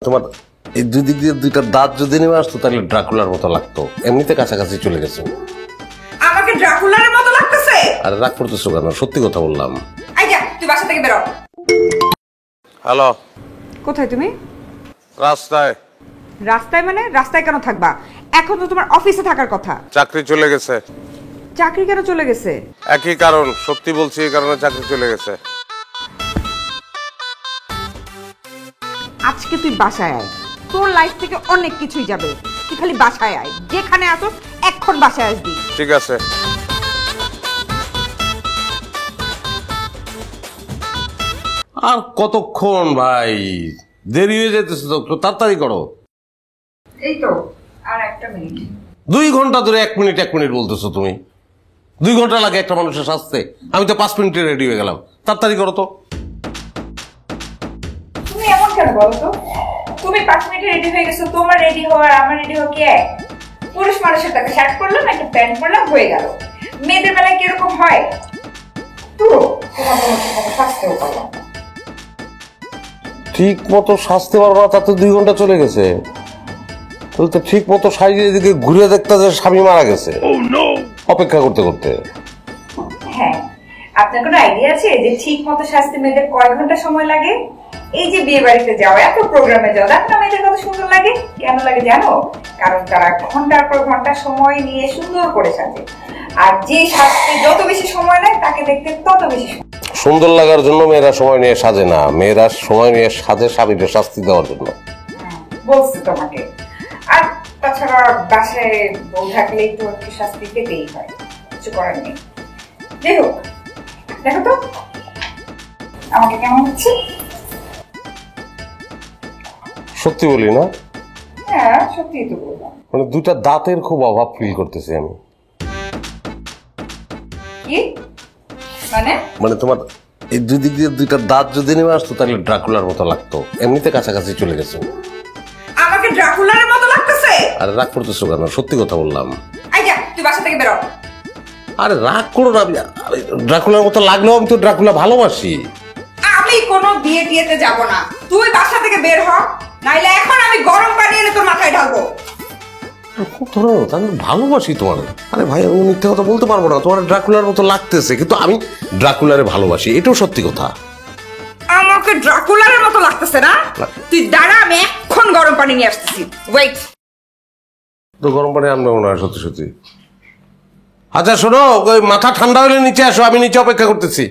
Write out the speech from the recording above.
তোমার এই দুই দিক দিয়ে দুইটা দাঁত যদি নেমে আসতো তাহলে ড্রাকুলার মতো লাগতো। এমনিতে কাছাকাছি চলে গেছে। আমাকে ড্রাকুলার মতো লাগতেছে? আরে রাগ করতেছো কেন? সত্যি কথা বললাম। আইজা তুই বাসা থেকে বেরো। হ্যালো, কোথায় তুমি? রাস্তায়। রাস্তায় মানে? রাস্তায় কেন থাকবা? এখন তো তোমার অফিসে থাকার কথা। চাকরি চলে গেছে। চাকরি কেন চলে গেছে? একই কারণ, সত্যি বলছি, এই কারণে চাকরি চলে গেছে। আজকে তুই বাসায় আয়, তোর লাইফ থেকে অনেক কিছুই যাবে। তুই খালি বাসায় আয়, যেখানে আসো এখন বাসায় আসবি। ঠিক আছে। আর কতক্ষণ ভাই? দেরি হয়ে যেতেছে তো, একটু তাড়াতাড়ি করো। এই তো আর একটা মিনিট। 2 ঘন্টা ধরে 1 মিনিট 1 মিনিট বলতেছো তুমি। 2 ঘন্টা লাগে একটা মানুষের সাজতে, আমি তো 5 মিনিটে রেডি হয়ে গেলাম। তাড়াতাড়ি করো তো। তুমি এমন কেন বলো তো? তুমি 5 মিনিটে রেডি হয়ে গেছো, তোমার রেডি হওয়ার আমার রেডি হওয়া কি এক? পুরুষ মানুষের টাকা শার্ট পরলাম, একটা প্যান্ট পরলাম, হয়ে গেল। মেয়েদের বেলায় কিরকম হয়? তো তোমার শাস্তেও পারলাম না। ঠিক মতো সাজতে পারবো না, তাতে 2 ঘন্টা চলে গেছে। তাহলে তো ঠিক মতো সাইজে এদিকে ঘুরে দেখতে যে স্বামী মারা গেছে অপেক্ষা করতে করতে। হ্যাঁ, আপনার কোনো আইডিয়া আছে যে ঠিক মতো সাজতে মেয়েদের কয় ঘন্টা সময় লাগে? এই যে বিয়ে বাড়িতে যাওয়া, এত প্রোগ্রামে যাওয়া, দেখো না মেয়েদের কত সুন্দর লাগে। কেন লাগে জানো? কারণ তারা ঘন্টার পর ঘন্টা সময় নিয়ে সুন্দর করে সাজে। আর যে সাজতে যত বেশি সময় নেয় তাকে দেখতে তত বেশি সুন্দর লাগার জন্য মেয়েরা সময় নিয়ে সাজে না, মেয়েরা সময় নিয়ে সাজে স্বামীকে শাস্তি দেওয়ার জন্য। বলছি তোমাকে। আর তাছাড়া বাসায় বউ থাকলেই তো একটু শাস্তি পেতেই হয়, কিছু করার নেই। যাই হোক, দেখো তো আমাকে কেমন হচ্ছে। সত্যি বলি না? হ্যাঁ সত্যিই তো বললাম। মানে 2টা দাঁতের খুব অভাব ফিল করতেছি আমি। কি মানে? মানে তোমার এই দুই দিক দিয়ে 2টা দাঁত যদি নেমে আসতো তাহলে ড্রাকুলার মতো লাগতো। এমনিতে কাছাকাছি চলে গেছে। আমাকে ড্রাকুলার মতো লাগতেছে? আরে রাগ করতেছো কেন? সত্যি কথা বললাম। আইজা তুই বাসা থেকে বেরো। আরে রাগ করো না। ড্রাকুলার মতো লাগলেও আমি তো ড্রাকুলা ভালোবাসি। আমি কোনো বিয়ে টিয়েতে যাব না, তুই বাসা থেকে বের হ, নাইলে এখন আমি গরম পানি এনে তোর মাথায় ঢালবো। খুব ধরো, আমি ভালোবাসি তোমার। আরে ভাই, আমি মিথ্যে কথা বলতে পারবো না। তোমার ড্রাকুলার মতো লাগতেছে, কিন্তু আমি ড্রাকুলারে ভালোবাসি, এটাও সত্যি কথা। আমাকে ড্রাকুলারের মতো লাগতেছে না? তুই দাঁড়া, আমি এখন গরম পানি নিয়ে আসতেছি। ওয়েট। তো গরম পানি আনবে মনে হয় সত্যি সত্যি। আচ্ছা শোনো, ওই মাথা ঠান্ডা হলে নিচে আসো, আমি নিচে অপেক্ষা করতেছি।